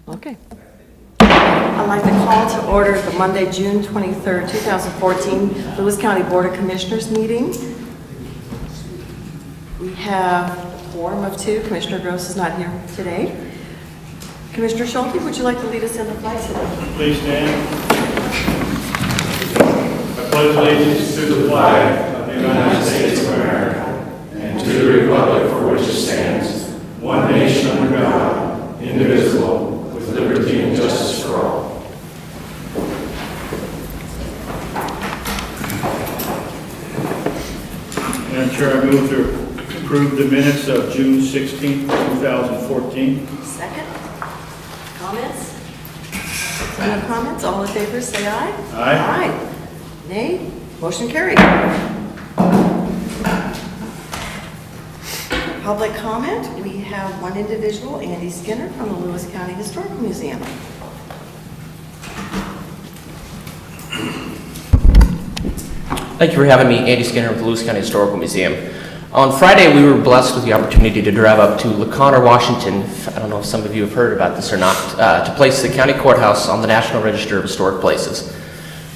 Okay. I'd like to call to order the Monday, June 23rd, 2014, Lewis County Board of Commissioners meeting. We have a quorum of 2. Commissioner Gross is not here today. Commissioner Schulte, would you like to lead us in the flag salute? Please stand. I pledge allegiance to the flag of the United States of America and to the republic for which it stands, one nation under God, indivisible, with liberty and justice for all. Madam Chair, I move to approve the minutes of June 16th, 2014. Second. Comments? No comments? All in favor, say aye. Aye. Aye. Nay? Motion carried. Public comment, we have one individual, Andy Skinner from the Lewis County Historical Museum. Thank you for having me, Andy Skinner with the Lewis County Historical Museum. On Friday, we were blessed with the opportunity to drive up to LaConner, Washington. I don't know if some of you have heard about this or not, to place the county courthouse on the National Register of Historic Places.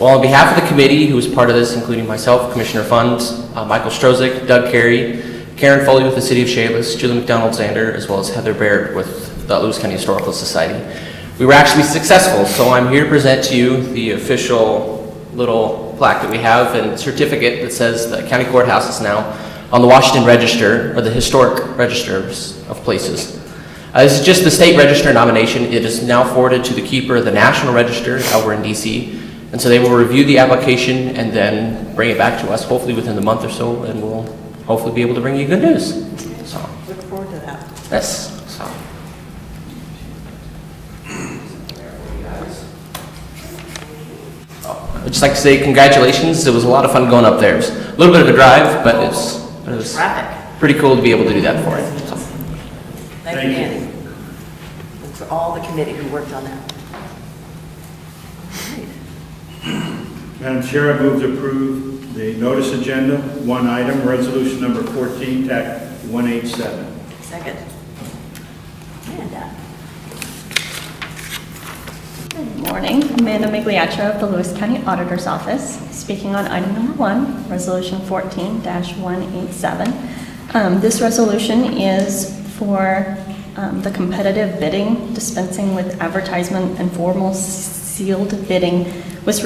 Well, on behalf of the committee, who was part of this, including myself, Commissioner Funds, Michael Strozik, Doug Carey, Karen Foley with the City of Shalis, Julie McDonald-Zander, as well as Heather Baird with the Lewis County Historical Society. We were actually successful, so I'm here to present to you the official little plaque that we have and certificate that says the county courthouse is now on the Washington Register, or the Historic Registers of Places. This is just the state register nomination. It is now forwarded to the keeper of the National Register over in DC, and so they will review the application and then bring it back to us, hopefully within the month or so, and we'll hopefully be able to bring you good news. So, Look forward to that. yes. So. I'd just like to say congratulations. It was a lot of fun going up there. It was a little bit of a drive, but it was Traffic. pretty cool to be able to do that for it. So. Thank you, Andy. And for all the committee who worked on that. All right. Madam Chair, I move to approve the notice agenda, one item, resolution number 14, TAC 187. Second. Amanda. Good morning. Amanda Migliaccio of the Lewis County Auditor's Office, speaking on item number 1, Resolution 14-187. This resolution is for the competitive bidding, dispensing with advertisement and formal sealed bidding with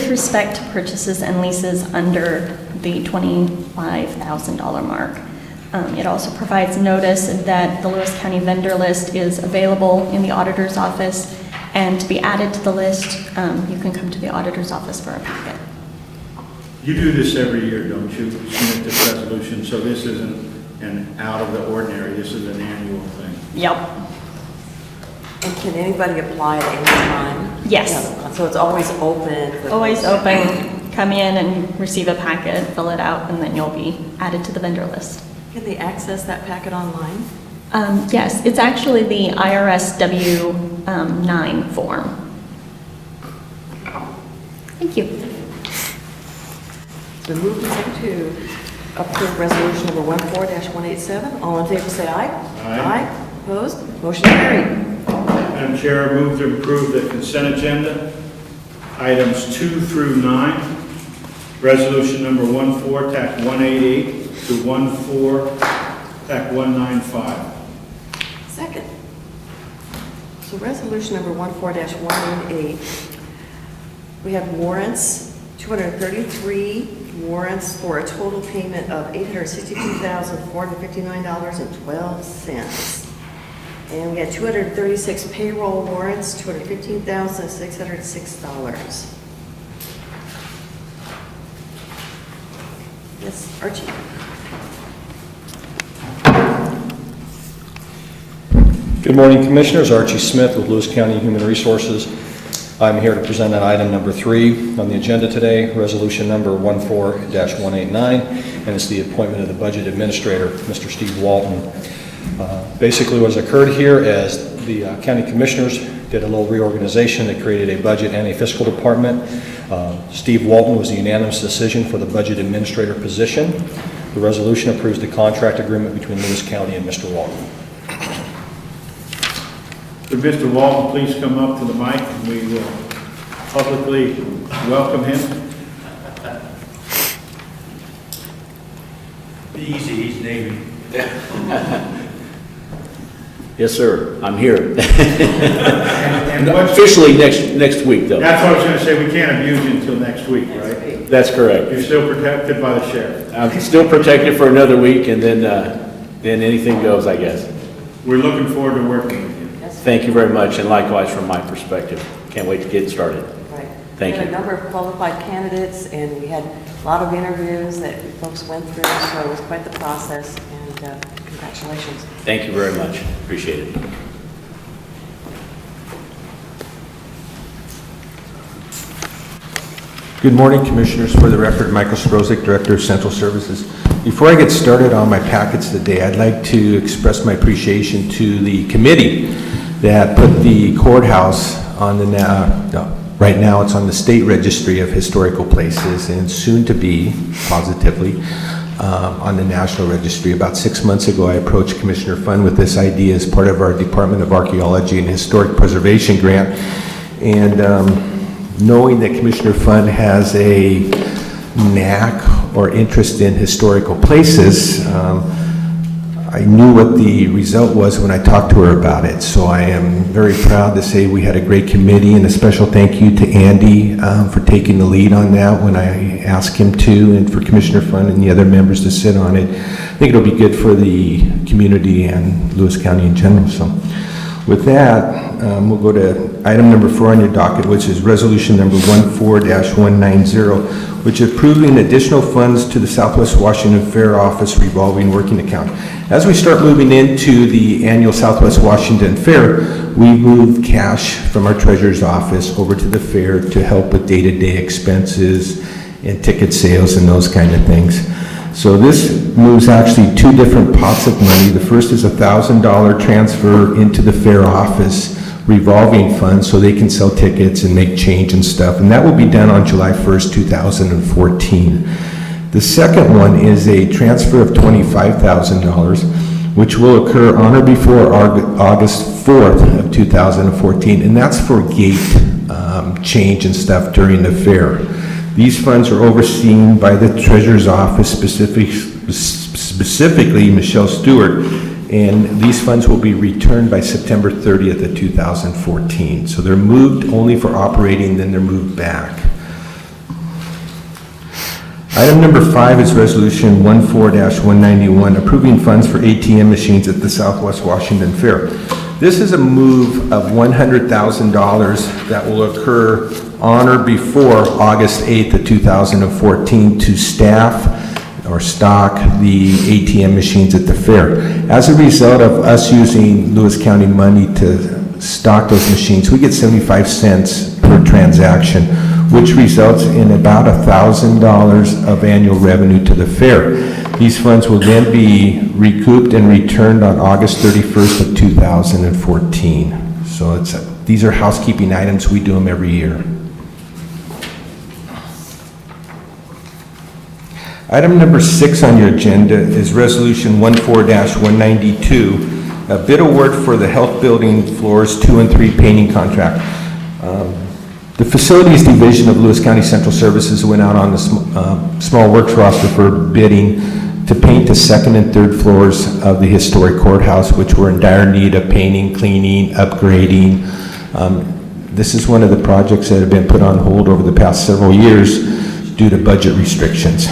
respect to purchases and leases under the $25,000 mark. It also provides notice that the Lewis County vendor list is available in the auditor's office, and to be added to the list, you can come to the auditor's office for a packet. You do this every year, don't you? Submit this resolution, so this isn't an out of the ordinary, this is an annual thing. Yep. And can anybody apply at any time? Yes. Yeah, so it's always open? Always open. Come in and receive a packet, fill it out, and then you'll be added to the vendor list. Can they access that packet online? Yes, it's actually the IRS W-9 form. Thank you. It's been moved and seconded to approve resolution number 14-187. All in favor, say aye. Aye. Opposed? Motion carried. Madam Chair, I move to approve the consent agenda, items 2 through 9, resolution number 14, TAC 188 to 14, TAC 195. Second. So resolution number 14-118, we have warrants, 233 warrants for a total payment of $862,459.12. And we had 236 payroll warrants, $215,606. Yes, Archie. Good morning, Commissioners. Archie Smith with Lewis County Human Resources. I'm here to present on item number 3 on the agenda today, resolution number 14-189, and it's the appointment of the Budget Administrator, Mr. Steve Walton. Basically what has occurred here is the County Commissioners did a little reorganization that created a budget and a fiscal department. Steve Walton was the unanimous decision for the Budget Administrator position. The resolution approves the contract agreement between Lewis County and Mr. Walton. Would Mr. Walton please come up to the mic and we will publicly welcome him? Easy, he's Navy. Yes, sir, I'm here. And what's, Officially next week, though. that's what I was gonna say, we can't abuse you until next week, right? That's correct. You're still protected by the sheriff. I'm still protected for another week, and then anything goes, I guess. We're looking forward to working with you. Thank you very much, and likewise from my perspective. Can't wait to get started. Right. Thank We had a you. number of qualified candidates, and we had a lot of interviews that folks went through, so it was quite the process, and congratulations. Thank you very much. Appreciate it. Good morning, Commissioners. For the record, Michael Strozik, Director of Central Services. Before I get started on my packets today, I'd like to express my appreciation to the committee that put the courthouse on the, right now it's on the State Registry of Historical Places and soon to be, positively, on the National Registry. About 6 months ago, I approached Commissioner Fund with this idea as part of our Department of Archaeology and Historic Preservation grant. And knowing that Commissioner Fund has a knack or interest in historical places, I knew what the result was when I talked to her about it. So I am very proud to say we had a great committee, and a special thank you to Andy for taking the lead on that when I asked him to, and for Commissioner Fund and the other members to sit on it. I think it'll be good for the community and Lewis County in general. So with that, we'll go to item number 4 on your docket, which is resolution number 14-190, which is approving additional funds to the Southwest Washington Fair Office revolving working account. As we start moving into the annual Southwest Washington Fair, we move cash from our treasurer's office over to the fair to help with day-to-day expenses and ticket sales and those kind of things. So this moves actually 2 different pots of money. The first is a $1,000 transfer into the fair office revolving fund so they can sell tickets and make change and stuff. And that will be done on July 1st, 2014. The second one is a transfer of $25,000, which will occur on or before August 4th of 2014. And that's for gate change and stuff during the fair. These funds are overseen by the Treasurer's Office, specifically Michelle Stewart, and these funds will be returned by September 30th of 2014. So they're moved only for operating, then they're moved back. Item number 5 is resolution 14-191, approving funds for ATM machines at the Southwest Washington Fair. This is a move of $100,000 that will occur on or before August 8th of 2014 to staff or stock the ATM machines at the fair. As a result of us using Lewis County money to stock those machines, we get 75 cents per transaction, which results in about $1,000 of annual revenue to the fair. These funds will then be recouped and returned on August 31st of 2014. So these are housekeeping items. We do them every year. Item number 6 on your agenda is resolution 14-192, a bid award for the health building floors 2 and 3 painting contract. The Facilities Division of Lewis County Central Services went out on the small works roster for bidding to paint the 2nd and 3rd floors of the historic courthouse, which were in dire need of painting, cleaning, upgrading. This is one of the projects that have been put on hold over the past several years due to budget restrictions.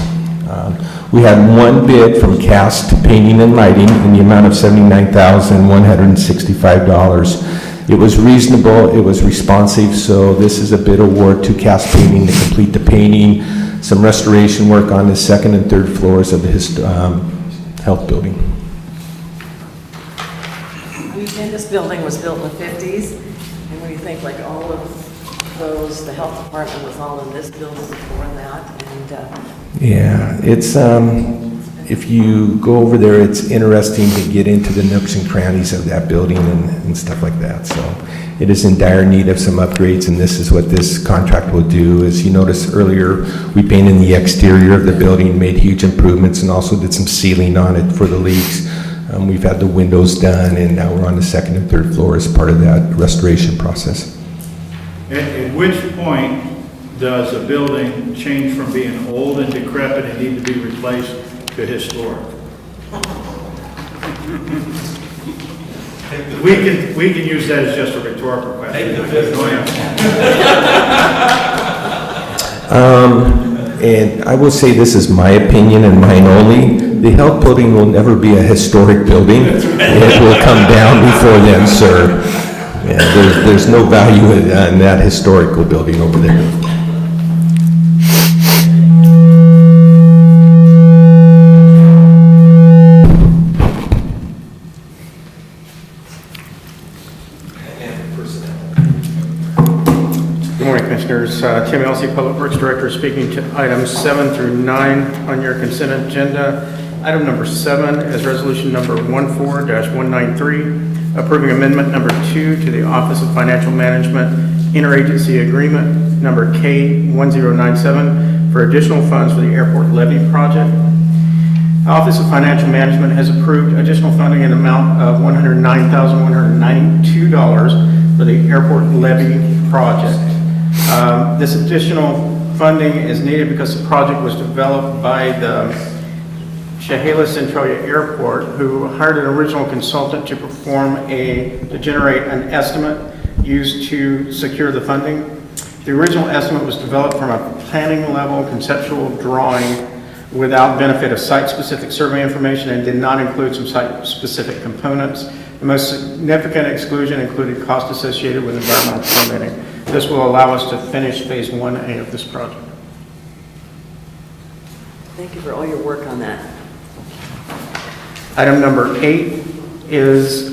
We had one bid from Cast Painting and Lighting in the amount of $79,165. It was reasonable, it was responsive, so this is a bid award to Cast Painting to complete the painting, some restoration work on the 2nd and 3rd floors of the health building. And this building was built in the 50s, and when you think like all of those, the health department was all in this building before that, and Yeah, it's, if you go over there, it's interesting to get into the nooks and crannies of that building and stuff like that. So it is in dire need of some upgrades, and this is what this contract will do. As you noticed earlier, we painted the exterior of the building, made huge improvements, and also did some sealing on it for the leaks. We've had the windows done, and now we're on the second and third floor as part of that restoration process. At which point does a building change from being old and decrepit and need to be replaced to historic? We can use that as just a rhetorical question. And I will say this is my opinion and mine only. The health building will never be a historic building. It will come down before then, sir. Yeah, there's no value in that historical building over there. Good morning, Commissioners. Tim Elsey, Public Works Director, speaking to items 7 through 9 on your consent agenda. Item number 7 is resolution number 14-193, approving amendment number 2 to the Office of Financial Management Interagency Agreement number K1097 for additional funds for the airport levy project. Office of Financial Management has approved additional funding in the amount of $109,192 for the airport levy project. This additional funding is needed because the project was developed by the Chehalis Centralia Airport, who hired an original consultant to to generate an estimate used to secure the funding. The original estimate was developed from a planning level conceptual drawing without benefit of site-specific survey information and did not include some site-specific components. The most significant exclusion included cost associated with environmental permitting. This will allow us to finish phase 1A of this project. Thank you for all your work on that. Item number 8 is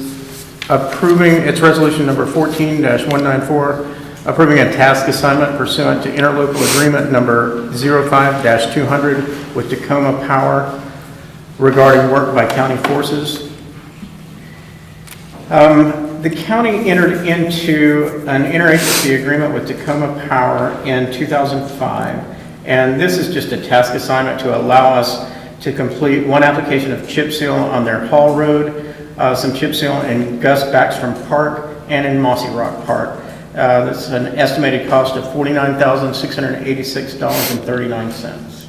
approving, it's resolution number 14-194, approving a task assignment pursuant to interlocal agreement number 05-200 with Tacoma Power regarding work by county forces. The county entered into an interagency agreement with Tacoma Power in 2005, and this is just a task assignment to allow us to complete one application of chip seal on their Hall Road, some chip seal in Gus Backstrom Park and in Mossy Rock Park. That's an estimated cost of $49,686.39,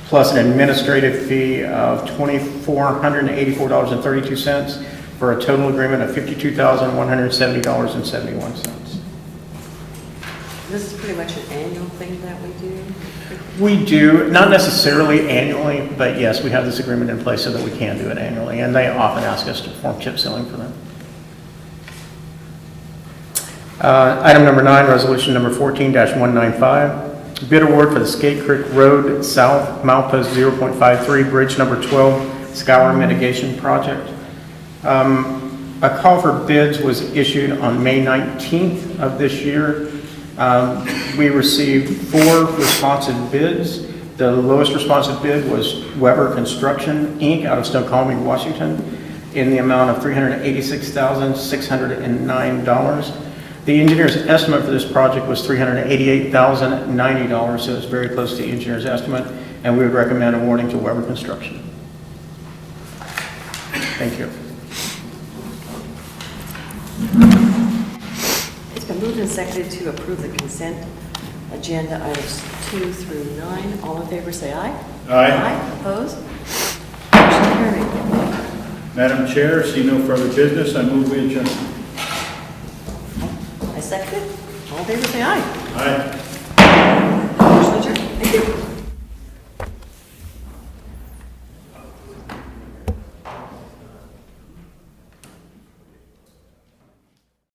plus an administrative fee of $2,484.32 for a total agreement of $52,170.71. This is pretty much an annual thing that we do. We do, not necessarily annually, but yes, we have this agreement in place so that we can do it annually, and they often ask us to perform chip sealing for them. Item number 9, resolution number 14-195, bid award for the Skate Creek Road South Milepost 0.53 Bridge number 12 Scour Mitigation Project. A call for bids was issued on May 19th of this year. We received 4 responsive bids. The lowest responsive bid was Weber Construction, Inc. out of Snoqualmie, Washington, in the amount of $386,609. The engineer's estimate for this project was $388,090, so it's very close to the engineer's estimate, and we would recommend awarding to Weber Construction. Thank you. It's been moved and seconded to approve the consent agenda items 2 through 9. All in favor, say aye. Aye. Aye. Opposed? Motion carried. Madam Chair, see no further business, I move we adjourn. I second it. All in favor, say aye. Aye.